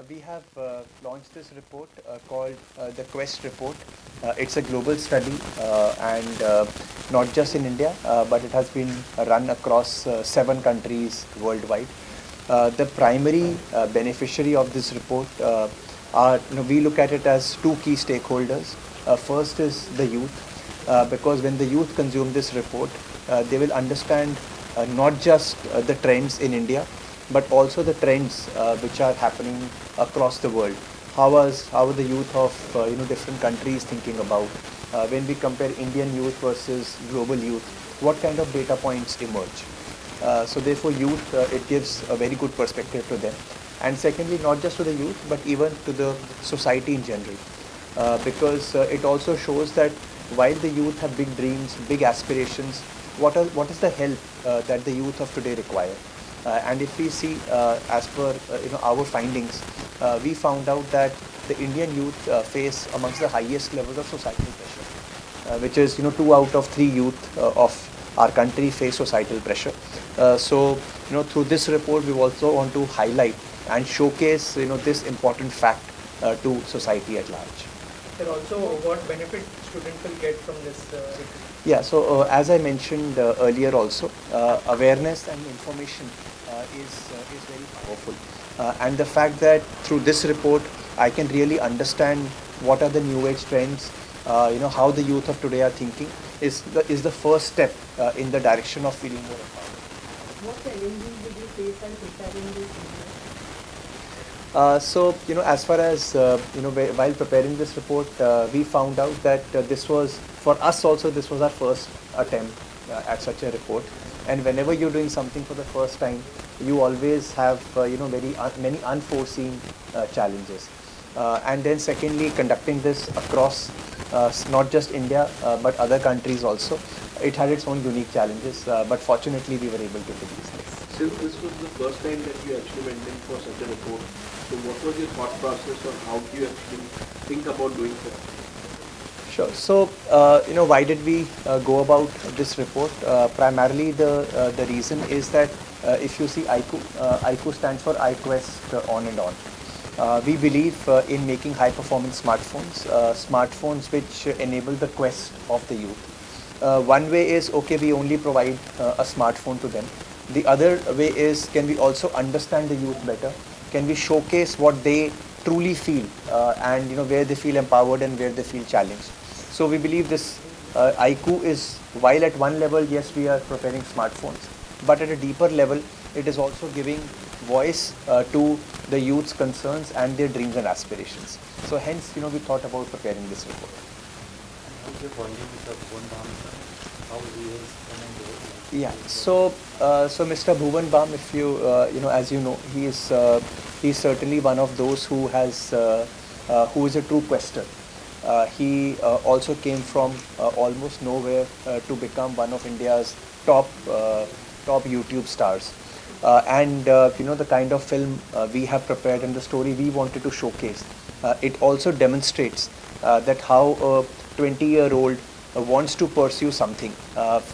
We have launched this report called the Quest report. It's a global study and not just in India, but it has been run across 7 countries worldwide. The primary beneficiary of this report are, we look at it as 2 key stakeholders. First is the youth, because when the youth consume this report, they will understand not just the trends in India, but also the trends which are happening across the world. How are the youth of different countries thinking about when we compare Indian youth versus global youth? What kind of data points emerge? So therefore, youth it gives a very good perspective to them, and secondly, not just to the youth, but even to the society in general, because it also shows that while the youth have big dreams, big aspirations, what is the help that the youth of today require? And if we see, as per our findings, we found out that the Indian youth face amongst the highest levels of societal pressure, which is 2 out of 3 youth of our country face societal pressure. So through this report, we also want to highlight and showcase this important fact to society at large. Sir, also what benefit students will get from this report? Yeah, so as I mentioned earlier also, awareness and information is very powerful. And the fact that through this report, I can really understand what are the new age trends, how the youth of today are thinking, is the first step in the direction of feeling more empowered. What challenges did you face while preparing this report? So as far as while preparing this report, we found out that this was, for us also, this was our first attempt at such a report. And whenever you're doing something for the first time, you always have many unforeseen challenges. And then secondly, conducting this across not just India but other countries also, it had its own unique challenges. But fortunately, we were able to do these things. Since this was the first time that you actually went in for such a report, so what was your thought process on how do you actually think about doing so? Sure. So, why did we go about this report? Primarily, the reason is that if you see iQOO, iQOO stands for iQuest on and on. We believe in making high-performance smartphones which enable the quest of the youth. One way is, okay, we only provide a smartphone to them. The other way is, can we also understand the youth better? Can we showcase what they truly feel and where they feel empowered and where they feel challenged? So we believe this iQOO is, while at one level, yes, we are preparing smartphones, but at a deeper level, it is also giving voice to the youth's concerns and their dreams and aspirations. So hence, we thought about preparing this report. How's your bonding with the Bhuvan Bam, sir? How he is coming? Yeah. So Mr. Bhuvan Bam, if you as you know, he is he's certainly one of those who has who is a true quester. He also came from almost nowhere to become one of India's top YouTube stars. And the kind of film we have prepared and the story we wanted to showcase, it also demonstrates that how a 20-year-old wants to pursue something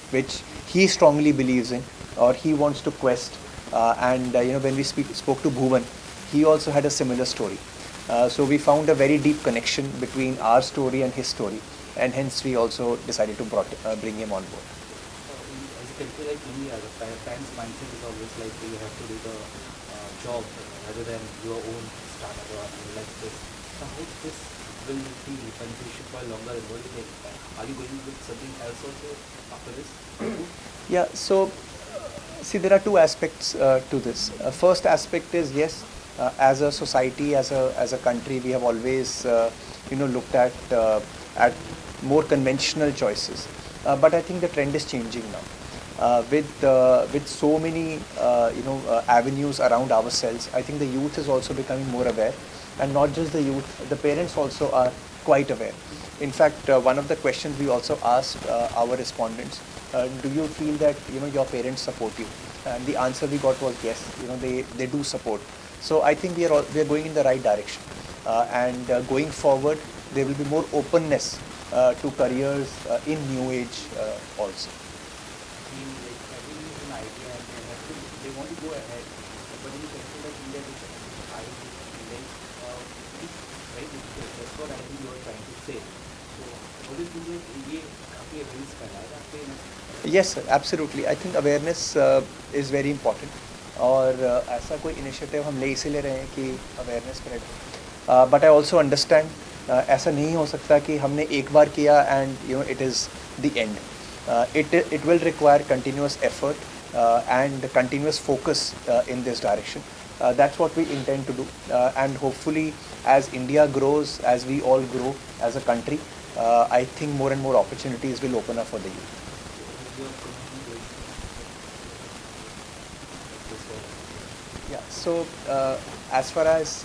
which he strongly believes in, or he wants to quest. And when we spoke to Bhuvan, he also had a similar story. So we found a very deep connection between our story and his story, and hence we also decided to bring him on board. As you can see, like in the parents' mindset is always like you have to do the job rather than your own startup or something like this. So how this will be beneficial for longer? What do you think? Are you going with something else also after this? Yeah. So see, there are 2 aspects to this. First aspect is, yes, as a society, as a country, we have always looked at more conventional choices. But I think the trend is changing now. With so many avenues around ourselves, I think the youth is also becoming more aware, and not just the youth, the parents also are quite aware. In fact, one of the questions we also asked our respondents, do you feel that your parents support you? And the answer we got was yes, they do support. So I think we are going in the right direction, and going forward, there will be more openness to careers in new age also. Like everyone is an idea and they want to go ahead. but in the country like India, which is high, like it's very difficult. That's what I think you are trying to say. So what do you think that ये काफी awareness फैलाएगा आपके Yes, sir, absolutely. I think awareness is very important. और ऐसा कोई initiative हम ले इसीलिए रहे हैं कि अवेयरनेस स्प्रेड हो. बट आई ऑल्सो अंडरस्टैंड ऐसा नहीं हो सकता कि हमने एक बार किया and you know it is the end. It will require continuous effort and continuous focus in this direction. That's what we intend to do, and hopefully as India grows, as we all grow as a country, I think more and more opportunities will open up for the youth. Yeah, so as far as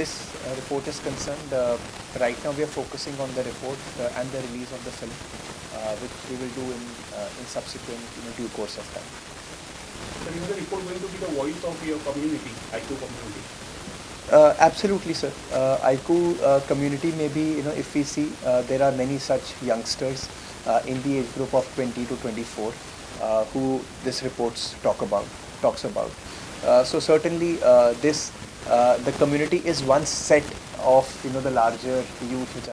this report is concerned, right now we are focusing on the report and the release of the film, which we will do in subsequent due course of time. So is the report going to be the voice of your community, iQOO community? Absolutely, sir. iQOO community, maybe if we see there are many such youngsters in the age group of 20 to 24 who this reports talks about. So certainly the community is one set of the larger youth which are